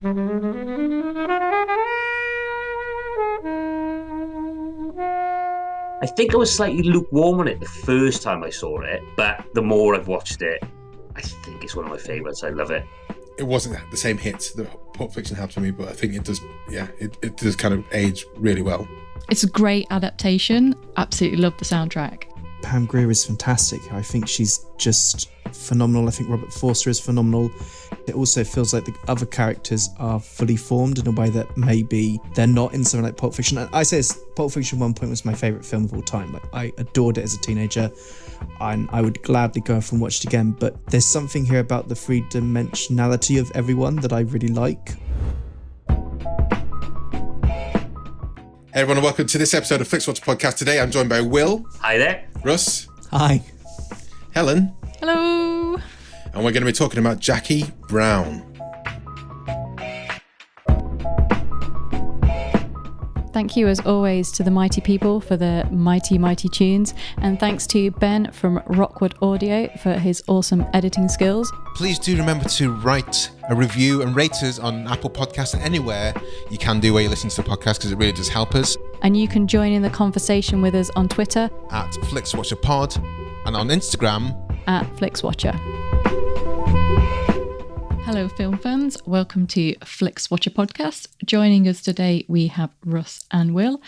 I think I was slightly lukewarm on it the first time I saw it, but the more I've watched it, I think it's one of my favourites. I love it. It wasn't the same hit that Pulp Fiction had for me, but I think it does, it does kind of age really well. It's a great adaptation. Absolutely love the soundtrack. Pam Grier is fantastic. I think she's just phenomenal. I think Robert Forster is phenomenal. It also feels like the other characters are fully formed in a way that maybe they're not in something like Pulp Fiction. And I say Pulp Fiction at one point was my favourite film of all time. Like, I adored it as a teenager, and I would gladly go off and watch it again. But there's something here about the three-dimensionality of everyone that I really like. Hey everyone, and welcome to this episode of Flixwatcher podcast. Today I'm joined by Will. Hi there. Russ. Hi. Helen. Hello. And we're going to be talking about Jackie Brown. Thank you as always to the mighty people for the mighty, mighty tunes. And thanks to Ben from Rockwood Audio for his awesome editing skills. Please do remember to write a review and rate us on Apple Podcasts and anywhere you can do where you listen to the podcast, because it really does help us. And you can join in the conversation with us on Twitter At FlixWatcherPod and on Instagram at Flixwatcher. Hello, film fans. Welcome to Flixwatcher podcast. Joining us today, we have Russ and Will.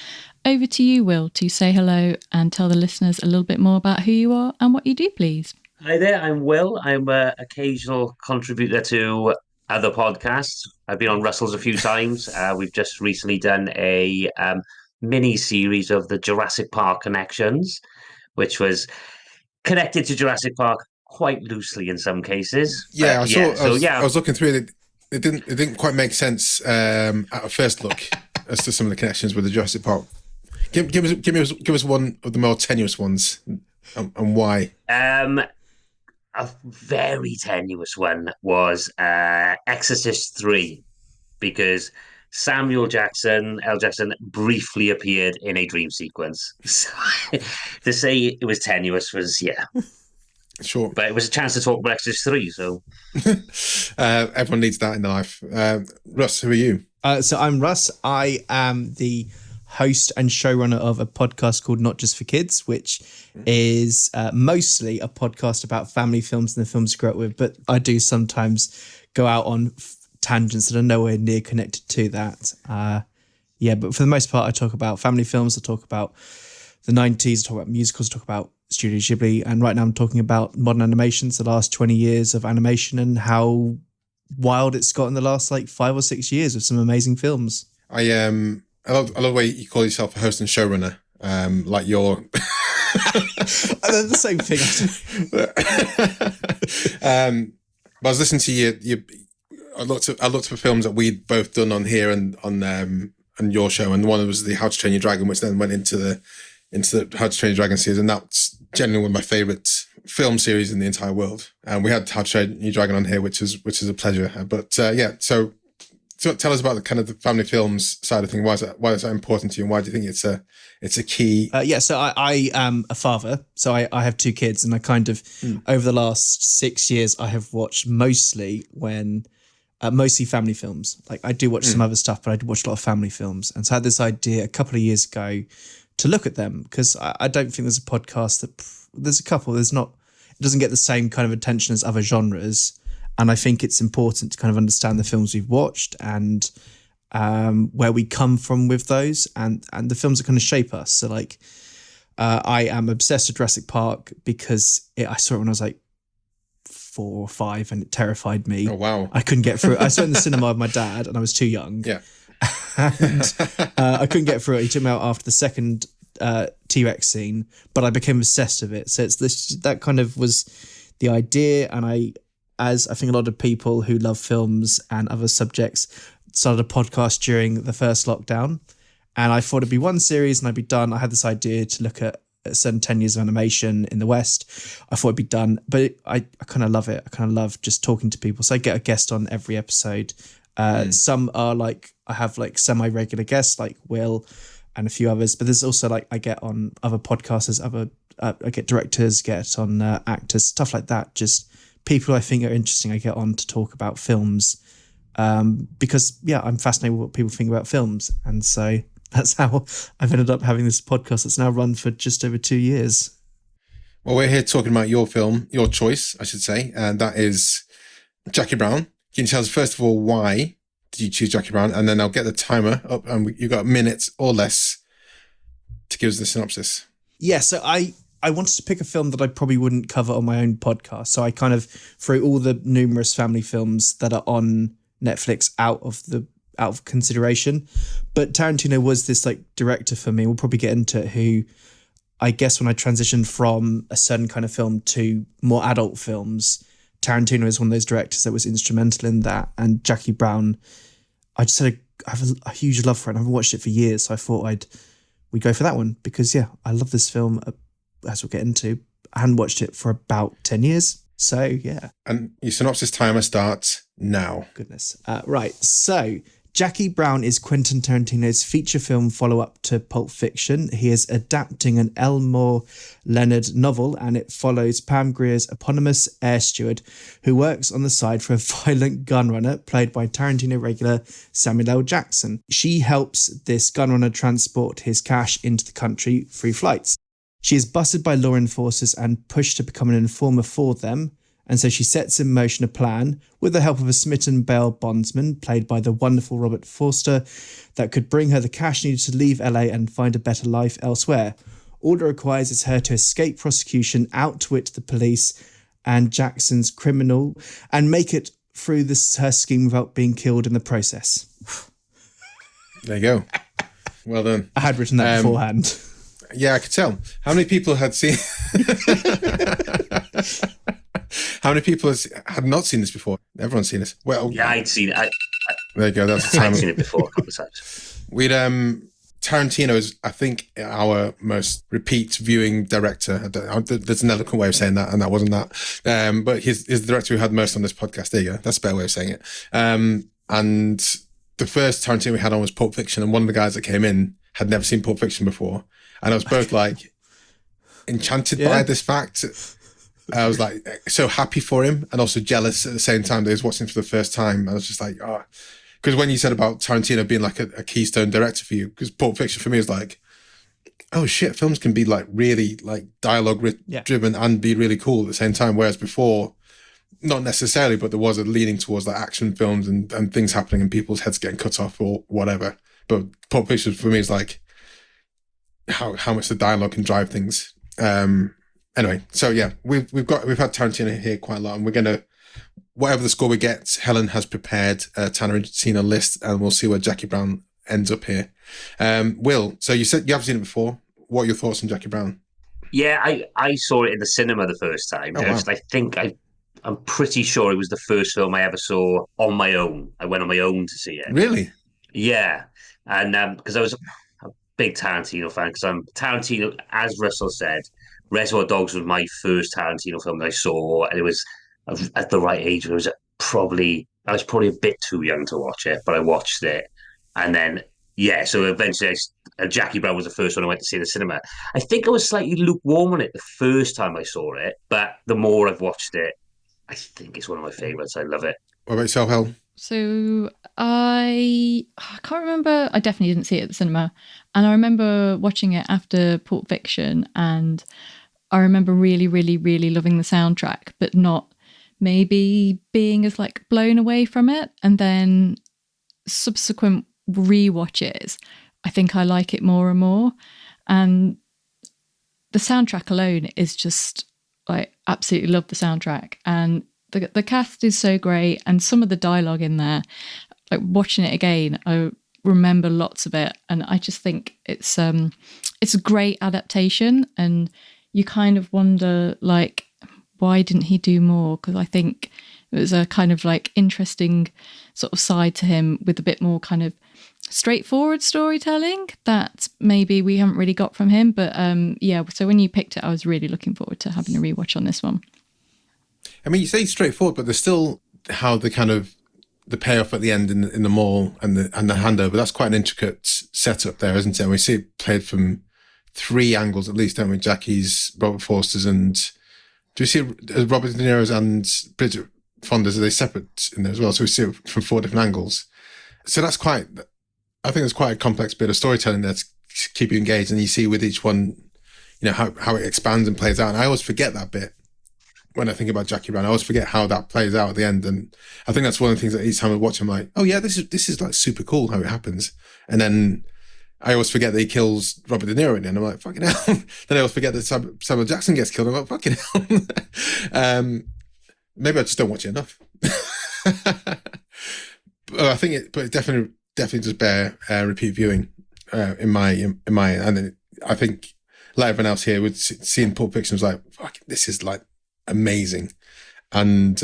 Over to you, Will, to say hello and tell the listeners a little bit more about who you are and what you do, please. Hi there, I'm Will. I'm an occasional contributor to other podcasts. I've been on Russell's a few times. We've just recently done a mini-series of the Jurassic Park Connections, which was connected to Jurassic Park quite loosely in some cases. Yeah, I was looking through it. It didn't quite make sense at a first look as to some of the connections with the Jurassic Park. Give us one of the more tenuous ones, and why. A very tenuous one was Exorcist 3, because Samuel L. Jackson briefly appeared in a dream sequence. So, to say it was tenuous was, Sure. But it was a chance to talk about Exorcist 3, so. Everyone needs that in their life. Russ, who are you? So I'm Russ. I am the host and showrunner of a podcast called Not Just for Kids, which is mostly a podcast about family films and the films you grew up with. But I do sometimes go out on tangents that are nowhere near connected to that. But for the most part, I talk about family films. I talk about the 90s. I talk about musicals. I talk about Studio Ghibli, and right now I'm talking about modern animations, the last 20 years of animation, and how wild it's got in the last 5 or 6 years with some amazing films. I love the way you call yourself a host and showrunner, like you're. They're the same thing. But I was listening to you. I looked for films that we'd both done on here and on your show, and one was the How to Train Your Dragon, which then went into the How to Train Your Dragon series, and that's generally one of my favourite film series in the entire world. And we had How to Train Your Dragon on here, which is a pleasure. But so tell us about the kind of the family films side of things. Why is that important to you, and why do you think it's a key? So I am a father, so I have 2 kids, and I kind of over the last 6 years I have watched mostly family films. Like, I do watch some other stuff, but I do watch a lot of family films, and so I had this idea a couple of years ago to look at them, because I don't think there's a podcast there's a couple, it doesn't get the same kind of attention as other genres. And I think it's important to kind of understand the films we've watched and where we come from with those, and the films that kind of shape us. So I am obsessed with Jurassic Park because I saw it when I was 4 or 5 and it terrified me. Oh, wow. I couldn't get through it. I saw it in the cinema with my dad and I was too young. Yeah. And I couldn't get through it. He took me out after the second T-Rex scene, but I became obsessed with it. So that kind of was the idea. And as I think a lot of people who love films and other subjects, started a podcast during the first lockdown. And I thought it'd be one series and I'd be done. I had this idea to look at certain 10 years of animation in the West. I thought it'd be done, but I kind of love it. I kind of love just talking to people. So I get a guest on every episode. Some are I have semi-regular guests like Will and a few others, but there's also I get on other podcasters, I get directors, get on actors, stuff like that. Just people I think are interesting. I get on to talk about films because I'm fascinated with what people think about films, and so that's how I've ended up having this podcast that's now run for just over 2 years. Well, we're here talking about your film, your choice, I should say, and that is Jackie Brown. Can you tell us, first of all, why did you choose Jackie Brown? And then I'll get the timer up, and you've got a minute or less to give us the synopsis. Yeah, so I wanted to pick a film that I probably wouldn't cover on my own podcast. So I kind of threw all the numerous family films that are on Netflix out of consideration. But Tarantino was this like director for me. We'll probably get into it, who I guess when I transitioned from a certain kind of film to more adult films, Tarantino is one of those directors that was instrumental in that. And Jackie Brown, I have a huge love for it. I haven't watched it for years, so I thought we'd go for that one because I love this film. As we'll get into, I hadn't watched it for about 10 years. So yeah. And your synopsis timer starts now. Goodness. Right. So Jackie Brown is Quentin Tarantino's feature film follow-up to Pulp Fiction. He is adapting an Elmore Leonard novel, and it follows Pam Grier's eponymous air steward who works on the side for a violent gunrunner played by Tarantino regular Samuel L. Jackson. She helps this gunrunner transport his cash into the country through flights. She is busted by law enforcers and pushed to become an informer for them, and so she sets in motion a plan, with the help of a smitten bail bondsman, played by the wonderful Robert Forster, that could bring her the cash needed to leave LA and find a better life elsewhere. All it requires is her to escape prosecution, outwit the police and Jackson's criminal, and make it through her scheme without being killed in the process. There you go. Well done. I had written that beforehand. Yeah, I could tell. How many people had seen... How many people had not seen this before? Everyone's seen this. Well, yeah, I'd seen it. There you go. That's the time. I'd seen it before a couple of times. Tarantino is, I think, our most repeat viewing director. There's an eloquent way of saying that, and that wasn't that. But he's the director who had most on this podcast. There you go. That's a better way of saying it. And the first Tarantino we had on was Pulp Fiction, and one of the guys that came in had never seen Pulp Fiction before. And I was both like enchanted by this fact. I was like so happy for him and also jealous at the same time that he was watching for the first time. I was just like, because when you said about Tarantino being like a keystone director for you, because Pulp Fiction for me is like, oh shit, films can be like really like dialogue driven and be really cool at the same time. Whereas before, not necessarily, but there was a leaning towards like action films and things happening and people's heads getting cut off or whatever. But Pulp Fiction for me is like how much the dialogue can drive things. Anyway, so yeah, we've had Tarantino here quite a lot, and we're gonna, whatever the score we get, Helen has prepared a Tarantino list, and we'll see where Jackie Brown ends up here. Will, so you said you haven't seen it before. What are your thoughts on Jackie Brown? Yeah, I saw it in the cinema the first time. Oh, wow. I think I'm pretty sure it was the first film I ever saw on my own. I went on my own to see it. Really? Yeah, and because I was a big Tarantino fan, because I'm Tarantino, as Russell said. Reservoir Dogs was my first Tarantino film that I saw, and it was at the right age. I was probably a bit too young to watch it, but I watched it, and then so eventually Jackie Brown was the first one I went to see in the cinema. I think I was slightly lukewarm on it the first time I saw it, but the more I've watched it, I think it's one of my favorites. I love it. What about yourself, Hel? So I can't remember. I definitely didn't see it at the cinema, and I remember watching it after Pulp Fiction, and I remember really, really, really loving the soundtrack, but not maybe being as like blown away from it. And then subsequent rewatches, I think I like it more and more. And the soundtrack alone is just like absolutely love the soundtrack. And the cast is so great. And some of the dialogue in there, like watching it again, I remember lots of it. And I just think it's a great adaptation, and you kind of wonder, like, why didn't he do more? Because I think it was a kind of like interesting sort of side to him with a bit more kind of straightforward storytelling that maybe we haven't really got from him. But so when you picked it, I was really looking forward to having a rewatch on this one. I mean, you say straightforward, but there's still how the kind of the payoff at the end in the mall and the handover. That's quite an intricate setup there, isn't it? And we see it played from 3 angles at least, don't we? Jackie's, Robert Forster's, and do you see Robert De Niro's and Bridget Fondas, are they separate in there as well? So we see it from 4 different angles. So I think it's quite a complex bit of storytelling there to keep you engaged, and you see with each one, how it expands and plays out. And I always forget that bit when I think about Jackie Brown. I always forget how that plays out at the end. And I think that's one of the things that each time I watch, I'm like, oh yeah, this is like super cool how it happens. And then I always forget that he kills Robert De Niro in the end. I'm like, fucking hell. Then I always forget that Samuel Jackson gets killed. I'm like, fucking hell. Maybe I just don't watch it enough. I think it definitely does bear repeat viewing in my and I think like everyone else here with seeing Pulp Fiction was like, fuck, this is like amazing. And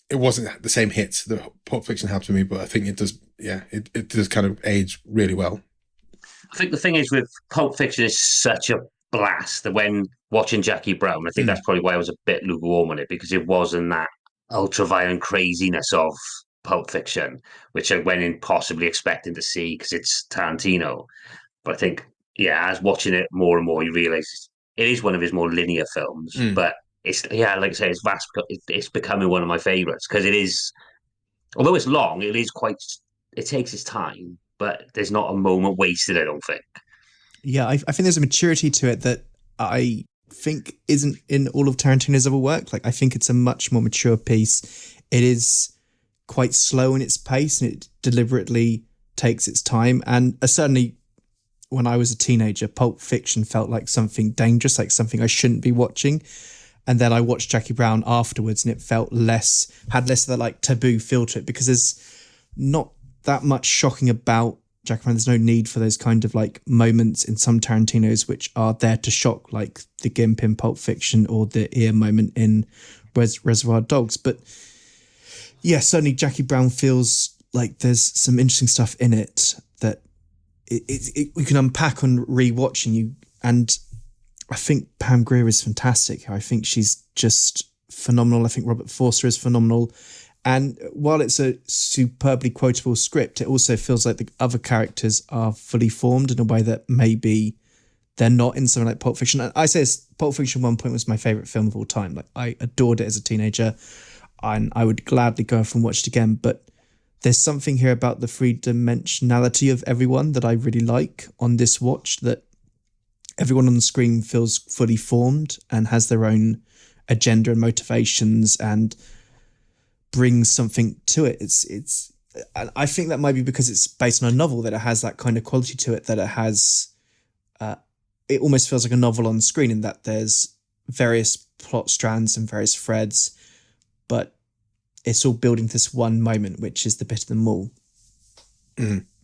it wasn't the same hit that Pulp Fiction had for me, but I think it does. Yeah, it does kind of age really well. I think the thing is with Pulp Fiction is such a blast that when watching Jackie Brown, I think that's probably why I was a bit lukewarm on it, because it wasn't that ultra-violent craziness of Pulp Fiction, which I went in possibly expecting to see because it's Tarantino. But I think, as watching it more and more, you realise it is one of his more linear films. But it's, like I say, it's becoming one of my favourites because it is, although it's long, it takes its time, but there's not a moment wasted, I don't think. Yeah, I think there's a maturity to it that I think isn't in all of Tarantino's other work. Like, I think it's a much more mature piece. It is quite slow in its pace, and it deliberately takes its time. And certainly when I was a teenager, Pulp Fiction felt like something dangerous, like something I shouldn't be watching. And then I watched Jackie Brown afterwards, and it felt had less of that like taboo feel to it, because there's not that much shocking about Jackie Brown. There's no need for those kind of like moments in some Tarantinos which are there to shock, like the Gimp in Pulp Fiction or the ear moment in Reservoir Dogs. But yeah, certainly Jackie Brown feels like there's some interesting stuff in it that we can unpack on rewatching you. And I think Pam Grier is fantastic. I think she's just phenomenal. I think Robert Forster is phenomenal. And while it's a superbly quotable script, it also feels like the other characters are fully formed in a way that maybe they're not in something like Pulp Fiction. And I say Pulp Fiction at one point was my favourite film of all time. Like, I adored it as a teenager, and I would gladly go off and watch it again. But there's something here about the three-dimensionality of everyone that I really like on this watch, that everyone on the screen feels fully formed and has their own agenda and motivations and brings something to it. It's I think that might be because it's based on a novel, that it has that kind of quality to it, that it has it almost feels like a novel on screen, in that there's various plot strands and various threads, but it's all building this one moment, which is the bit of them all.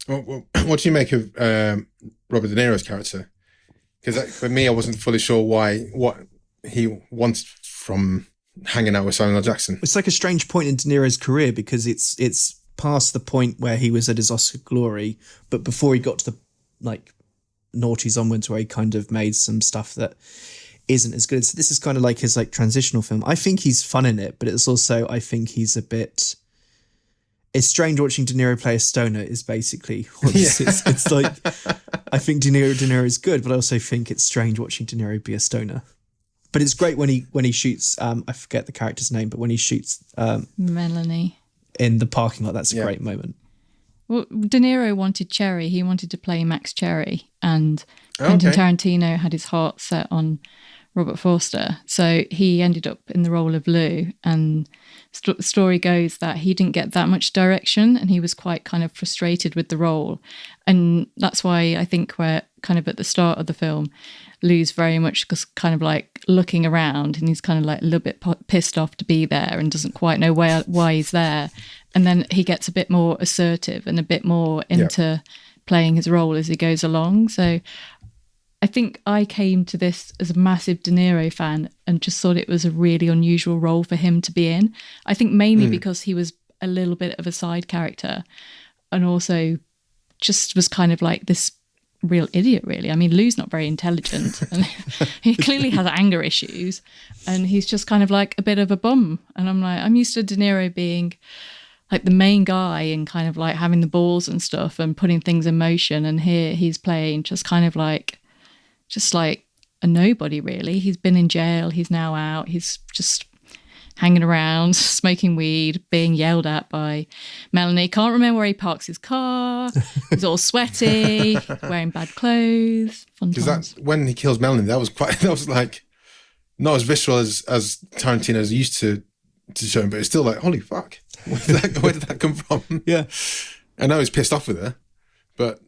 Well, what do you make of Robert De Niro's character? Because for me, I wasn't fully sure what he wanted from hanging out with Samuel L. Jackson. It's like a strange point in De Niro's career, because it's past the point where he was at his Oscar glory, but before he got to the like noughties onwards, where he kind of made some stuff that isn't as good. So this is kind of like his like transitional film. I think he's fun in it, but it's also, I think he's a bit... It's strange watching De Niro play a stoner is basically what this is. It's like, I think De Niro is good, but I also think it's strange watching De Niro be a stoner. But it's great when he shoots, I forget the character's name, but when he shoots Melanie in the parking lot, that's a great moment. Well, De Niro wanted Cherry. He wanted to play Max Cherry, and Quentin Tarantino had his heart set on Robert Forster. So he ended up in the role of Lou, and the story goes that he didn't get that much direction, and he was quite kind of frustrated with the role. And that's why I think we're kind of at the start of the film, Lou's very much just kind of like looking around, and he's kind of like a little bit pissed off to be there and doesn't quite know why he's there. And then he gets a bit more assertive and a bit more into playing his role as he goes along. So I think I came to this as a massive De Niro fan and just thought it was a really unusual role for him to be in. I think mainly because he was a little bit of a side character, and also just was kind of like this real idiot, really. I mean, Lou's not very intelligent, and he clearly has anger issues, and he's just kind of like a bit of a bum. And I'm like, I'm used to De Niro being like the main guy and kind of like having the balls and stuff and putting things in motion, and here he's playing just kind of like a nobody, really. He's been in jail, he's now out, he's just hanging around, smoking weed, being yelled at by Melanie. Can't remember where he parks his car. He's all sweaty, wearing bad clothes. Because that when he kills Melanie, that was like not as visceral as Tarantino's used to show, but it's still like, holy fuck, where did that come from? Yeah, I know he's pissed off with her, but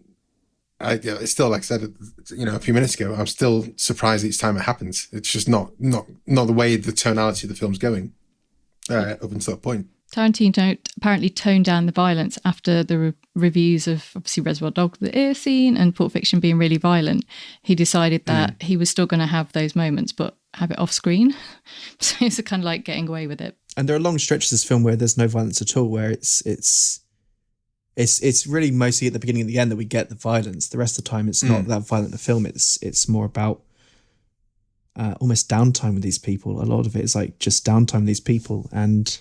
it's still, like I said, a few minutes ago, I'm still surprised each time it happens. It's just not the way the tonality of the film's going up until that point. Tarantino apparently toned down the violence after the reviews of obviously Reservoir Dogs, the ear scene, and Pulp Fiction being really violent. He decided that he was still going to have those moments, but have it off screen. So it's kind of like getting away with it. And there are long stretches of this film where there's no violence at all, where it's really mostly at the beginning and the end that we get the violence. The rest of the time, it's not that violent a film. It's more about almost downtime with these people. A lot of it is like just downtime with these people, and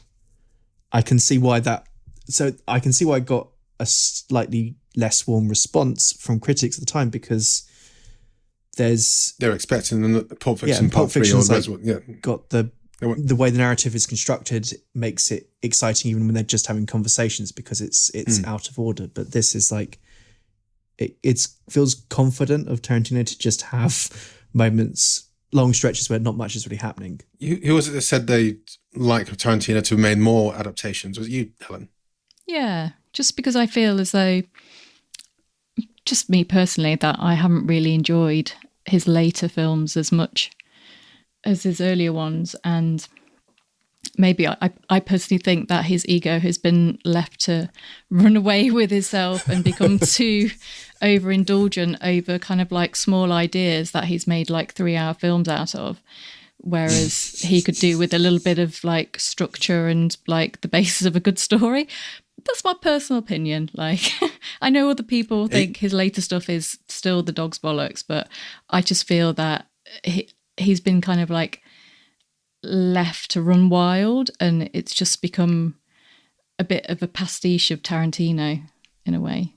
I can see why that. So I can see why it got a slightly less warm response from critics at the time, because they're expecting the Pulp Fiction Pulp Part 3 or Reservoir. Got the way the narrative is constructed makes it exciting even when they're just having conversations, because it's out of order. But this is like it feels confident of Tarantino to just have moments, long stretches where not much is really happening. Who was it that said they like Tarantino to have made more adaptations? Was it you, Helen? Yeah, just because I feel as though, just me personally, that I haven't really enjoyed his later films as much as his earlier ones, and maybe I personally think that his ego has been left to run away with himself and become too overindulgent over kind of like small ideas that he's made like 3-hour films out of, whereas he could do with a little bit of like structure and like the basis of a good story. That's my personal opinion. Like, I know other people think his later stuff is still the dog's bollocks, but I just feel that he's been kind of like left to run wild, and it's just become a bit of a pastiche of Tarantino in a way.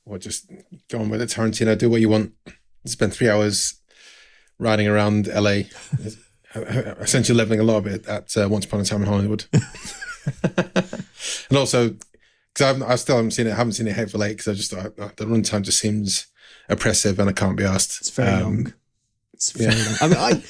Or just go on with it, Tarantino, do what you want. Spend 3 hours riding around LA, essentially leveling a lot of it at Once Upon a Time in Hollywood. And also, because I still haven't seen it Hateful Eight, because I just thought the runtime just seems oppressive and I can't be asked. It's very long. It's very long. I mean,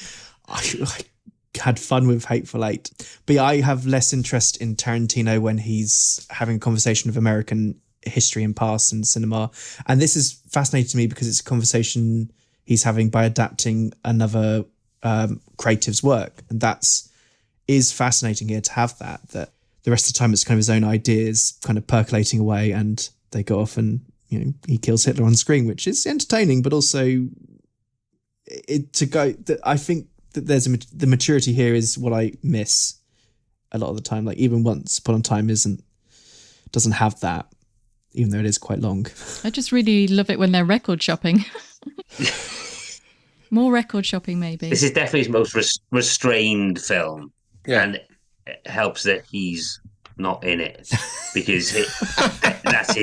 I had fun with Hateful Eight, but yeah, I have less interest in Tarantino when he's having a conversation of American history and past and cinema. And this is fascinating to me because it's a conversation he's having by adapting another creative's work. And is fascinating here to have that the rest of the time it's kind of his own ideas kind of percolating away, and they go off and, he kills Hitler on screen, which is entertaining, but also I think that there's the maturity here is what I miss a lot of the time. Like even Once Upon a Time doesn't have that, even though it is quite long. I just really love it when they're record shopping. More record shopping, maybe. This is definitely his most restrained film. Yeah. And it helps that he's not in it, because that's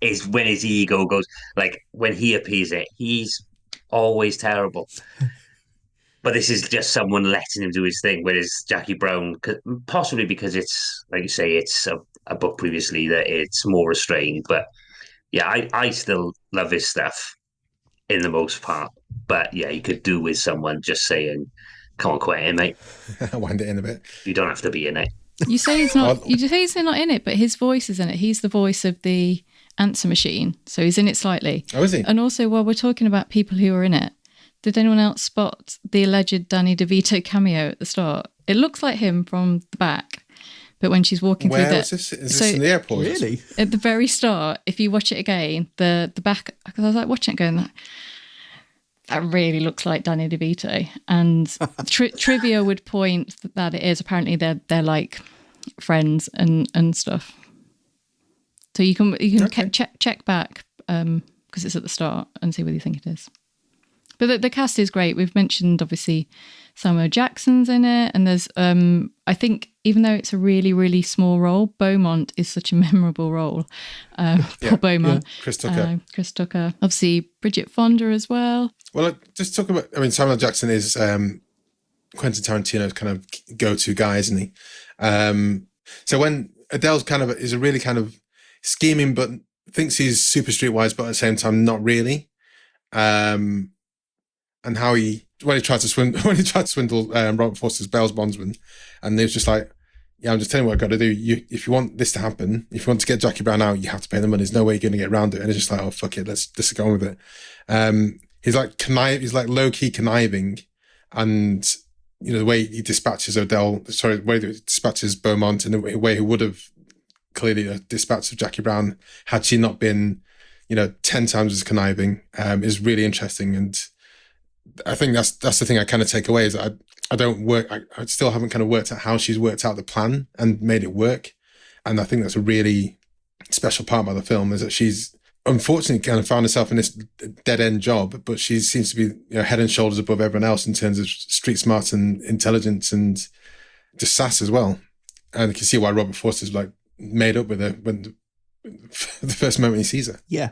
is when his ego goes, like when he appears it, he's always terrible. But this is just someone letting him do his thing, whereas Jackie Brown, possibly because it's, like you say, it's a book previously, that it's more restrained. But yeah, I still love his stuff in the most part. But yeah, you could do with someone just saying, "Come on, Quentin, mate. Wind it in a bit. You don't have to be in it." You say he's not. You say he's not in it, but his voice is in it. He's the voice of the answer machine, so he's in it slightly. Oh, is he? And also, while we're talking about people who are in it, did anyone else spot the alleged Danny DeVito cameo at the start? It looks like him from the back, but when she's walking through Is this in the airport? Really? At the very start, if you watch it again, the back, because I was like watching it going, that really looks like Danny DeVito. And trivia would point that it is. Apparently they're like friends and stuff. So you can check back because it's at the start and see whether you think it is. But the cast is great. We've mentioned obviously Samuel Jackson's in it, and there's I think even though it's a really, really small role, Beaumont is such a memorable role. Paul Beaumont. Yeah. Chris Tucker. Obviously Bridget Fonda as well. Well, just talk about, Samuel Jackson is Quentin Tarantino's kind of go-to guy, isn't he? So when Ordell's is a really kind of scheming, but thinks he's super streetwise, but at the same time not really. And how when he tried to swindle Robert Forster's Bell's bondsman, and he was just like, "Yeah, I'm just telling you what I've got to do. If you want this to happen, if you want to get Jackie Brown out, you have to pay the money. There's no way you're going to get around it." And it's just like, "Oh fuck it, let's go on with it." He's like low-key conniving, and the way he dispatches the way he dispatches Beaumont in a way he would have clearly dispatched of Jackie Brown had she not been 10 times as conniving, is really interesting. And I think that's the thing I kind of take away, is that I still haven't kind of worked out how she's worked out the plan and made it work. And I think that's a really special part about the film, is that she's unfortunately kind of found herself in this dead-end job, but she seems to be head and shoulders above everyone else in terms of street smart and intelligence and just sass as well. And you can see why Robert Forster's like made up with her when the first moment he sees her. Yeah.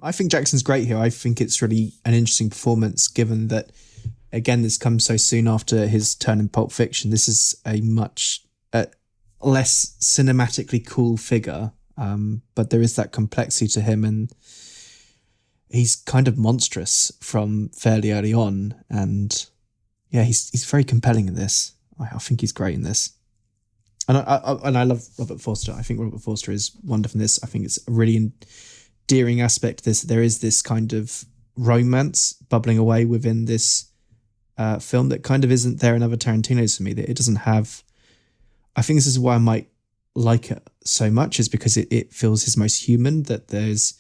I think Jackson's great here. I think it's really an interesting performance, given that, again, this comes so soon after his turn in Pulp Fiction. This is a much less cinematically cool figure, but there is that complexity to him, and he's kind of monstrous from fairly early on. And yeah, he's very compelling in this. I think he's great in this. And I love Robert Forster. I think Robert Forster is wonderful in this. I think it's a really endearing aspect of this. There is this kind of romance bubbling away within this film that kind of isn't there in other Tarantinos for me. That it doesn't have. I think this is why I might like it so much, is because it feels his most human. That there's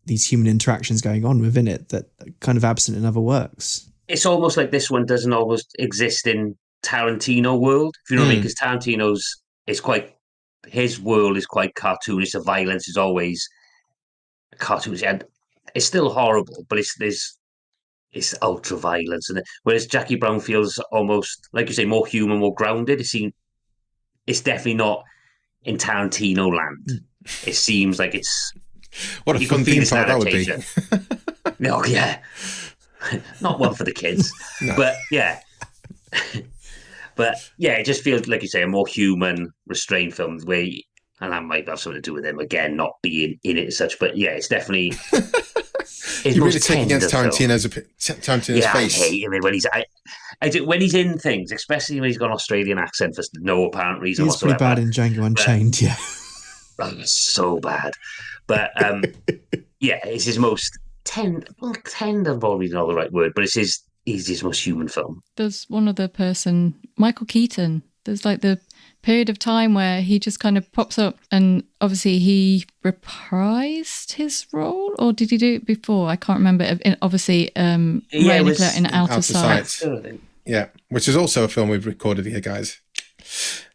these human interactions going on within it that are kind of absent in other works. It's almost like this one doesn't always exist in Tarantino world, if you know what I mean, because Tarantino's his world is quite cartoonish. The violence is always cartoonish, and it's still horrible, but it's ultra violence. And whereas Jackie Brown feels almost, like you say, more human, more grounded. It's definitely not in Tarantino land. It seems like it's what a fun theme park that would be. No, yeah, not one for the kids, no. But yeah. But yeah, it just feels, like you say, a more human, restrained film where, and that might have something to do with him, again, not being in it as such. But yeah, it's definitely... You really take against Tarantino's yeah, face. I hate him when when he's in things, especially when he's got an Australian accent for no apparent reason He's whatsoever. Pretty bad in Django Unchained, yeah. Oh, so bad. But yeah, it's his most tender, probably not the right word, but it's his most human film. There's one other person, Michael Keaton. There's like the period of time where he just kind of pops up, and obviously he reprised his role, or did he do it before? I can't remember. Obviously, Ray Nicolette in Outer Sight. Yeah, which is also a film we've recorded here, guys.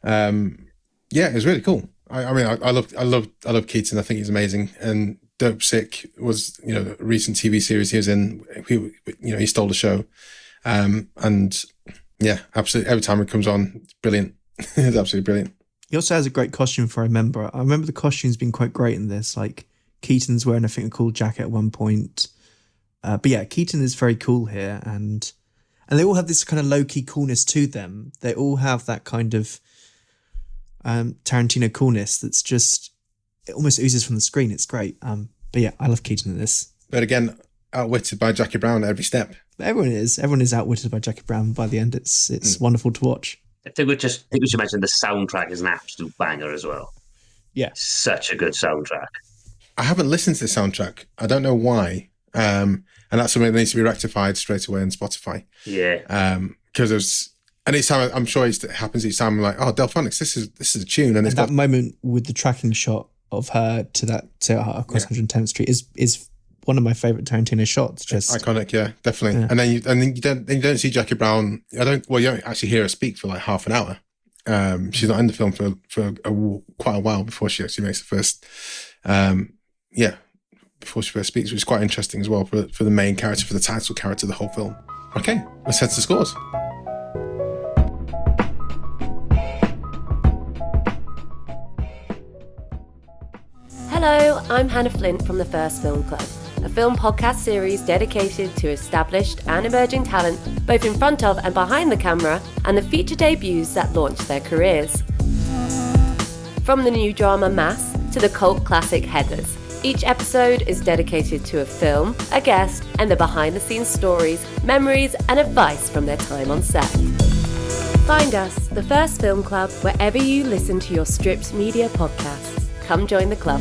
Yeah, it was really cool. I mean, I love Keaton. I think he's amazing. And Dope Sick was, a recent TV series he was in. He stole the show. And yeah, absolutely. Every time it comes on, it's brilliant. It's absolutely brilliant. He also has a great costume I remember the costume's been quite great in this. Like, Keaton's wearing, I think, a cool jacket at one point. But yeah, Keaton is very cool here. And they all have this kind of low-key coolness to them. They all have that kind of Tarantino coolness that's just, it almost oozes from the screen. It's great. But yeah, I love Keaton in this. But again, outwitted by Jackie Brown at every step. Everyone is outwitted by Jackie Brown. By the end, it's wonderful to watch. I think we should mention the soundtrack is an absolute banger as well. Yeah, such a good soundtrack. I haven't listened to the soundtrack. I don't know why, and that's something that needs to be rectified straight away on Spotify. Yeah, because anytime, I'm sure it happens each time. I'm like, oh, Delphonics, this is a tune, and that moment with the tracking shot of her to her across 110th Street is one of my favorite Tarantino shots. Just iconic, yeah, definitely. Yeah. And then you don't see Jackie Brown. You don't actually hear her speak for like half an hour. She's not in the film for quite a while before she actually makes the first. Before she first speaks, which is quite interesting as well for the main character, for the title character of the whole film. Okay, let's head to the scores. Hello, I'm Hannah Flint from the First Film Club. a film podcast series dedicated to established and emerging talent, both in front of and behind the camera, and the feature debuts that launched their careers. From the new drama Mass to the cult classic Heathers, each episode is dedicated to a film, a guest, and the behind-the-scenes stories, memories, and advice from their time on set. Find us, the First Film Club, wherever you listen to your stripped media podcasts. Come join the club.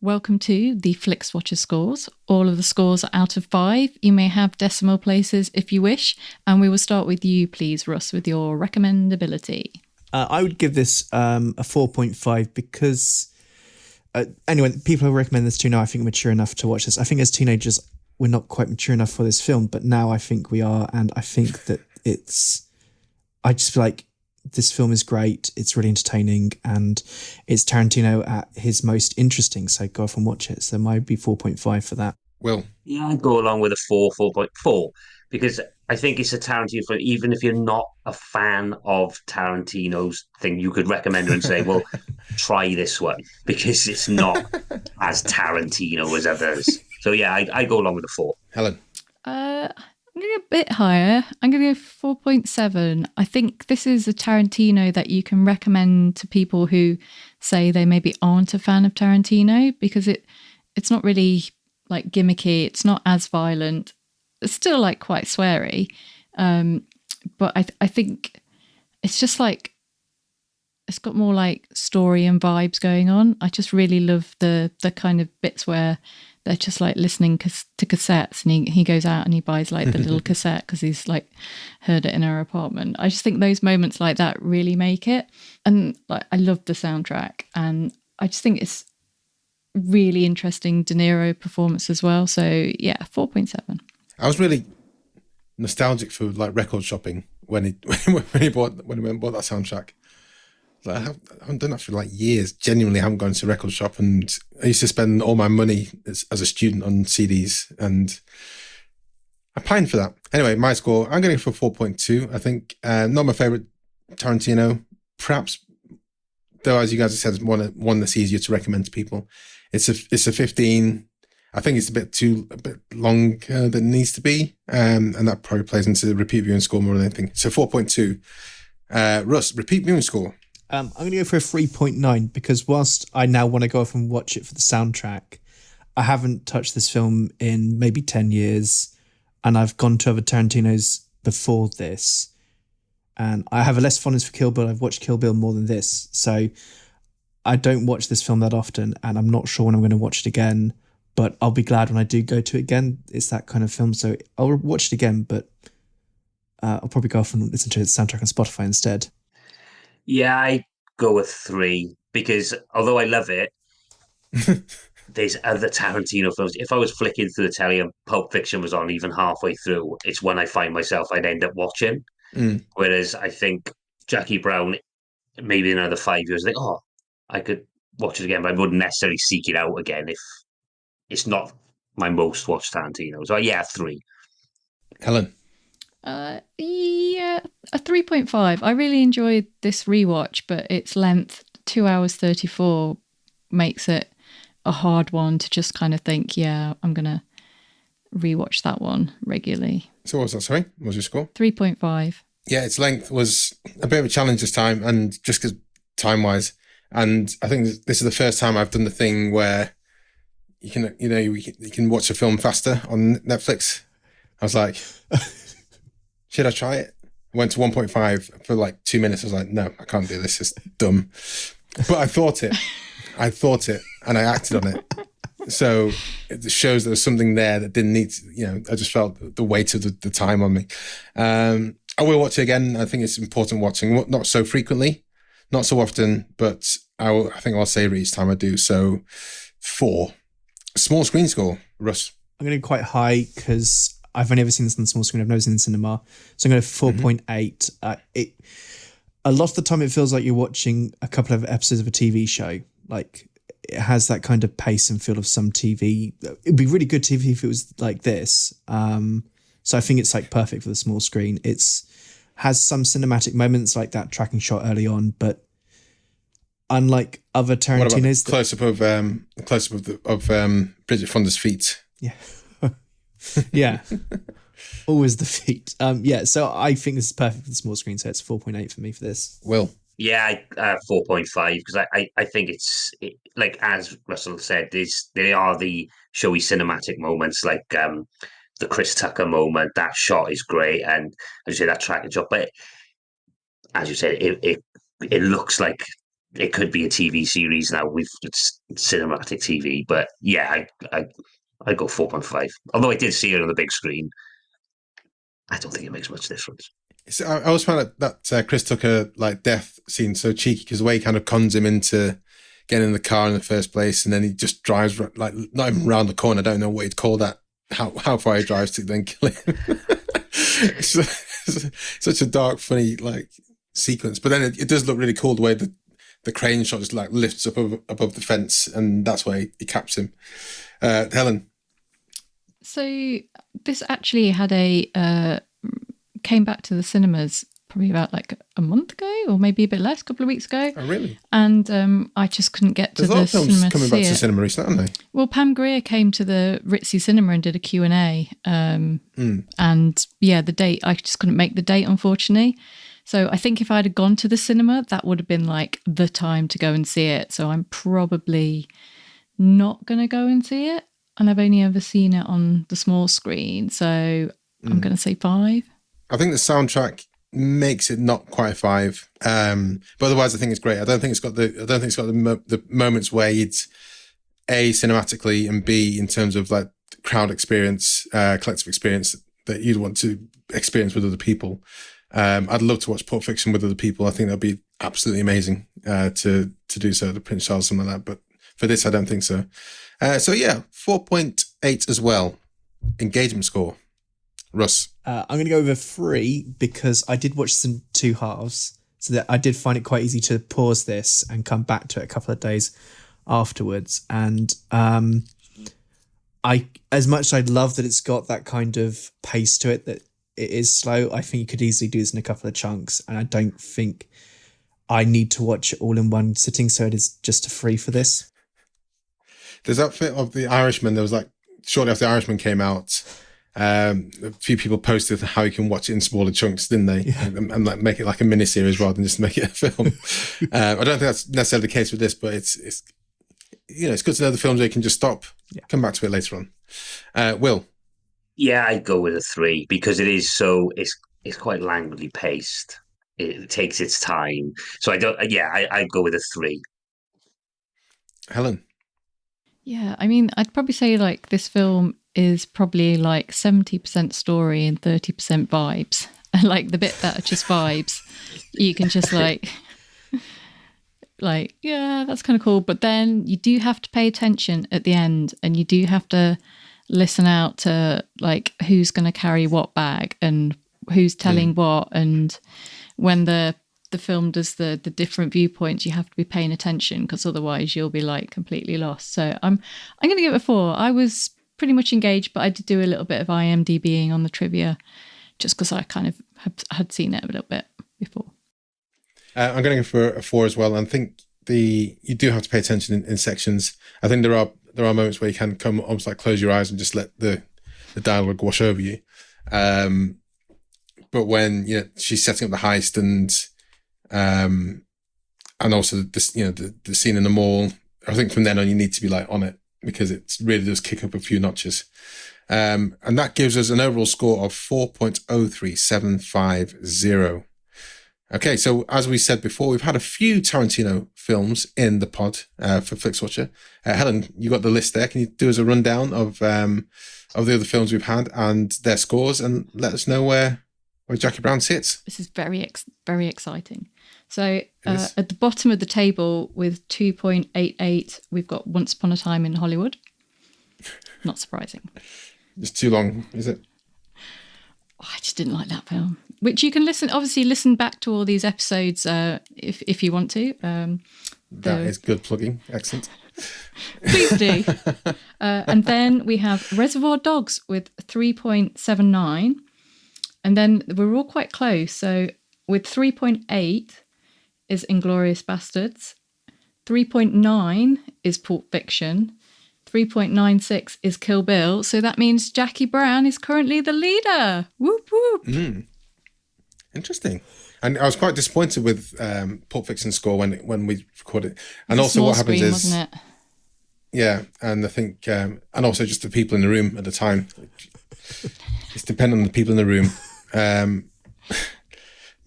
Welcome to the Flixwatcher scores. All of the scores are out of 5. You may have decimal places if you wish. And we will start with you, please, Russ, with your recommendability. I would give this a 4.5 because, anyway, people who recommend this to now, I think, are mature enough to watch this. I think as teenagers, we're not quite mature enough for this film, but now I think we are. And I think that I just feel like this film is great. It's really entertaining and it's Tarantino at his most interesting. So go off and watch it. So it might be 4.5 for that. Will? Yeah, I'd go along with a 4.4, because I think it's a Tarantino film. Even if you're not a fan of Tarantino's thing, you could recommend it and say, well, try this one, because it's not as Tarantino as others. So yeah, I go along with a 4. Helen? I'm going to go a bit higher. I'm going to go 4.7. I think this is a Tarantino that you can recommend to people who say they maybe aren't a fan of Tarantino, because it's not really like gimmicky. It's not as violent. It's still like quite sweary. But I think it's just like, it's got more like story and vibes going on. I just really love the kind of bits where they're just like listening to cassettes, and he goes out and he buys like the little cassette because he's like heard it in her apartment. I just think those moments like that really make it. And like, I love the soundtrack, and I just think it's really interesting De Niro performance as well. So yeah, 4.7. I was really nostalgic for like record shopping when he went and bought that soundtrack. Like, I haven't done that for like years. Genuinely haven't gone to a record shop, and I used to spend all my money as a student on CDs, and I pined for that. Anyway, my score, I'm going to go for 4.2. I think not my favorite Tarantino, perhaps, though, as you guys have said, one that's easier to recommend to people. It's a 15. I think it's a bit longer than it needs to be, and that probably plays into the repeat viewing score more than anything. So 4.2. Russ, repeat viewing score. I'm going to go for a 3.9 because whilst I now want to go off and watch it for the soundtrack, I haven't touched this film in maybe 10 years, and I've gone to other Tarantinos before this, and I have a less fondness for Kill Bill. I've watched Kill Bill more than this, so I don't watch this film that often, and I'm not sure when I'm going to watch it again, but I'll be glad when I do go to it again. It's that kind of film, so I'll watch it again, but I'll probably go off and listen to the soundtrack on Spotify instead. Yeah, I go with 3, because although I love it, there's other Tarantino films. If I was flicking through the telly and Pulp Fiction was on even halfway through, it's when I find myself I'd end up watching. Whereas I think Jackie Brown, maybe in another 5 years, I could watch it again, but I wouldn't necessarily seek it out again if it's not my most watched Tarantino. So yeah, 3. Helen? Yeah, a 3.5. I really enjoyed this rewatch, but its length, 2 hours 34, makes it a hard one to just kind of think, yeah, I'm going to rewatch that one regularly. So what was that, sorry? What was your score? 3.5. Yeah, its length was a bit of a challenge this time, and just because time-wise. And I think this is the first time I've done the thing where you can watch a film faster on Netflix. I was like, should I try it? I went to 1.5 for like 2 minutes. I was like, no, I can't do this. It's dumb. But I thought it, and I acted on it. So it shows there was something there that didn't need to, I just felt the weight of the time on me. I will watch it again. I think it's important watching, not so frequently, not so often, but I think I'll savor each time I do. So 4. Small screen score, Russ. I'm going to go quite high because I've only ever seen this on the small screen. I've never seen it in cinema. So I'm going to 4.8. A lot of the time it feels like you're watching a couple of episodes of a TV show. Like it has that kind of pace and feel of some TV. It'd be really good TV if it was like this. So I think it's like perfect for the small screen. It's has some cinematic moments like that tracking shot early on, but unlike other What about Tarantinos. close up of Bridget Fonda's feet? Yeah. Yeah. Always the feet. So I think this is perfect for the small screen, so it's 4.8 for me for this. Will. Yeah, 4.5 because I think like as Russell said, they are the showy cinematic moments, like the Chris Tucker moment. That shot is great, and as you say, that tracking shot. But as you said, it looks like it could be a TV series now. It's cinematic TV, but yeah, I go 4.5. Although I did see it on the big screen, I don't think it makes much difference. So I always found that Chris Tucker like death scene so cheeky because the way he kind of cons him into getting in the car in the first place, and then he just drives like not even around the corner. I don't know what he'd call that. How far he drives to then kill him. Such a dark, funny like sequence. But then it does look really cool the way the crane shot just like lifts up above the fence, and that's why he caps him. Helen. So this actually had came back to the cinemas probably about like a month ago, or maybe a bit less, a couple of weeks ago. Oh, really? And I just couldn't get to the cinema. There's a lot of films coming back to the cinema recently, aren't they? Well, Pam Grier came to the Ritzy Cinema and did a Q&A. And yeah, the date, I just couldn't make the date, unfortunately. So I think if I'd have gone to the cinema, that would have been like the time to go and see it. So I'm probably not going to go and see it. And I've only ever seen it on the small screen. So I'm going to say 5. I think the soundtrack makes it not quite a 5. But otherwise, I think it's great. I don't think it's got the moments where it's A, cinematically, and B, in terms of like crowd experience, collective experience that you'd want to experience with other people. I'd love to watch Pulp Fiction with other people. I think that'd be absolutely amazing to do so, to Prince Charles, something like that. But for this, I don't think so. So yeah, 4.8 as well. Engagement score. Russ. I'm going to go over 3 because I did watch some 2 halves, so that I did find it quite easy to pause this and come back to it a couple of days afterwards. And as much as I'd love that it's got that kind of pace to it, that it is slow, I think you could easily do this in a couple of chunks, and I don't think I need to watch it all in one sitting, so it is just a 3 for this. There's that bit of The Irishman. There was like, shortly after The Irishman came out, a few people posted how you can watch it in smaller chunks, didn't they? Yeah. And like make it like a mini series rather than just make it a film. I don't think that's necessarily the case with this, but it's it's good to know the films where you can just stop, come back to it later on. Will. Yeah, I'd go with a 3 because it is it's quite languidly paced. It takes its time. So I'd go with a 3. Helen. Yeah, I mean, I'd probably say like this film is probably like 70% story and 30% vibes. And like the bit that are just vibes, you can just like, yeah, that's kind of cool. But then you do have to pay attention at the end, and you do have to listen out to like who's going to carry what bag and who's telling what. And when the film does the different viewpoints, you have to be paying attention, because otherwise you'll be like completely lost. So I'm going to give it a 4. I was pretty much engaged, but I did do a little bit of IMDbing on the trivia just because I kind of had seen it a little bit before. I'm going to go for a 4 as well. And I think you do have to pay attention in sections. I think there are moments where you can come almost like close your eyes and just let the dialogue wash over you. But when she's setting up the heist and also the scene in the mall, I think from then on you need to be like on it, because it really does kick up a few notches. And that gives us an overall score of 4.03750. Okay, so as we said before, we've had a few Tarantino films in the pod for Flixwatcher. Helen, you got the list there. Can you do us a rundown of the other films we've had and their scores, and let us know where Jackie Brown sits? This is very, very exciting. So at the bottom of the table with 2.88, we've got Once Upon a Time in Hollywood. Not surprising. It's too long, is it? Oh, I just didn't like that film. Which you can listen back to all these episodes if you want to. That is good plugging. Excellent. Please do. And then we have Reservoir Dogs with 3.79. And then we're all quite close. So with 3.8 is Inglourious Bastards. 3.9 is Pulp Fiction. 3.96 is Kill Bill. So that means Jackie Brown is currently the leader. Whoop, whoop. Interesting. And I was quite disappointed with Pulp Fiction score when we recorded it. And also Small what happens screen, is... wasn't it? Yeah, and I think... and also just the people in the room at the time. It's dependent on the people in the room.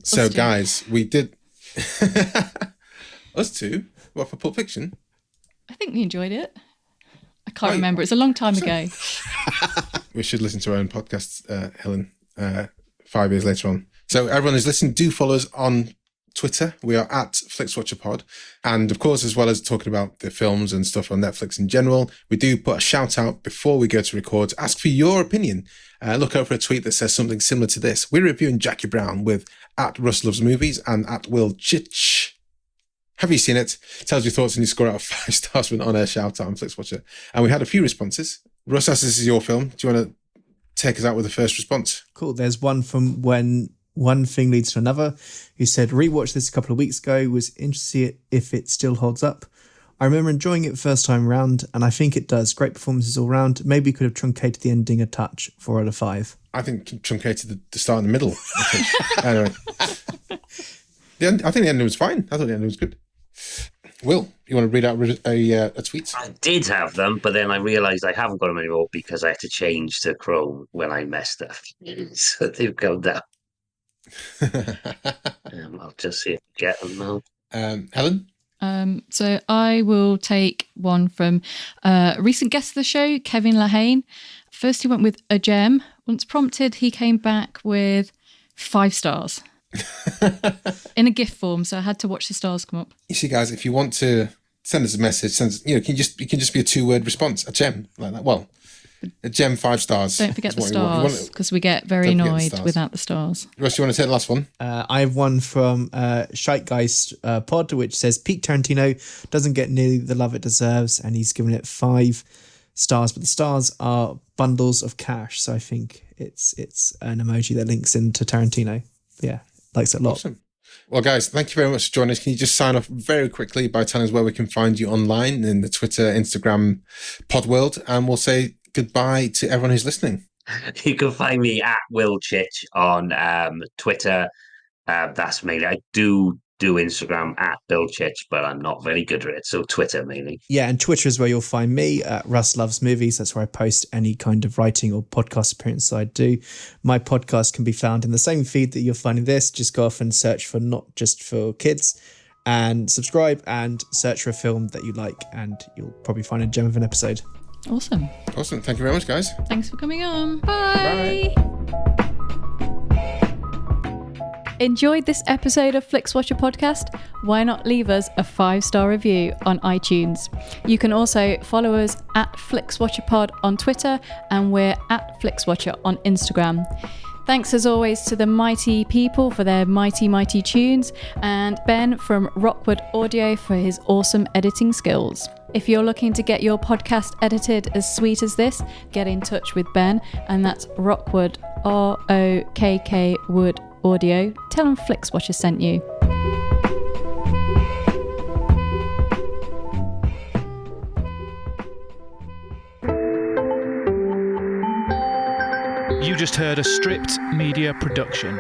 So, guys, we did... Us two? What, for Pulp Fiction? I think we enjoyed it. I can't remember. It's a long time ago. We should listen to our own podcast, Helen, 5 years later on. So everyone who's listening, do follow us on Twitter. We are at FlixWatcherPod. And of course, as well as talking about the films and stuff on Netflix in general, we do put a shout out before we go to record. Ask for your opinion. Look out for a tweet that says something similar to this. We're reviewing Jackie Brown with at Russ Loves Movies and at Will Chich. Have you seen it? Tells your thoughts and you score out of 5 stars with an on-air shout out on Flixwatcher. And we had a few responses. Russ, as this is your film, do you want to take us out with the first response? Cool. There's one from When One Thing Leads to Another, who said, rewatched this a couple of weeks ago, was interested if it still holds up. I remember enjoying it first time round, and I think it does. Great performances all round. Maybe could have truncated the ending a touch. 4 out of 5. I think truncated the start and the middle. Anyway. I think the ending was fine. I thought the ending was good. Will, you want to read out a tweet? I did have them, but then I realised I haven't got them anymore because I had to change to Chrome when I messed up. So they've gone down. I'll just see if I get them now. Helen? So I will take one from a recent guest of the show, Kevin Lahane. First, he went with a gem. Once prompted, he came back with 5 stars. In a GIF form, so I had to watch the stars come up. You see, guys, if you want to send us a message, it can just be a 2-word response, a gem like that. Well, a gem, 5 stars. Don't forget the stars, because we get very annoyed without the stars. Russ, you want to take the last one? I have one from Scheitgeist Pod, which says Peak Tarantino doesn't get nearly the love it deserves, and he's given it 5 stars, but the stars are bundles of cash, so I think it's an emoji that links into Tarantino. Yeah, likes it a lot. Awesome. Well, guys, thank you very much for joining us. Can you just sign off very quickly by telling us where we can find you online in the Twitter, Instagram, pod world, and we'll say goodbye to everyone who's listening. You can find me at Will Chich on Twitter. That's mainly. I do Instagram at Bill Chich, but I'm not very good at it. So Twitter mainly. Yeah, and Twitter is where you'll find me at Russ Loves Movies. That's where I post any kind of writing or podcast appearance I do. My podcast can be found in the same feed that you're finding this. Just go off and search for Not Just For Kids and subscribe and search for a film that you like, and you'll probably find a gem of an episode. Awesome. Thank you very much, guys. Thanks for coming on. Bye. Enjoyed this episode of Flixwatcher podcast? Why not leave us a 5-star review on iTunes? You can also follow us at FlixWatcherPod on Twitter, and we're at FlixWatcher on Instagram. Thanks as always to the mighty people for their mighty tunes, and Ben from Rockwood Audio for his awesome editing skills. If you're looking to get your podcast edited as sweet as this, get in touch with Ben, and that's Rockwood, ROKK Wood Audio. Tell them Flixwatcher sent you. You just heard a Stripped Media production.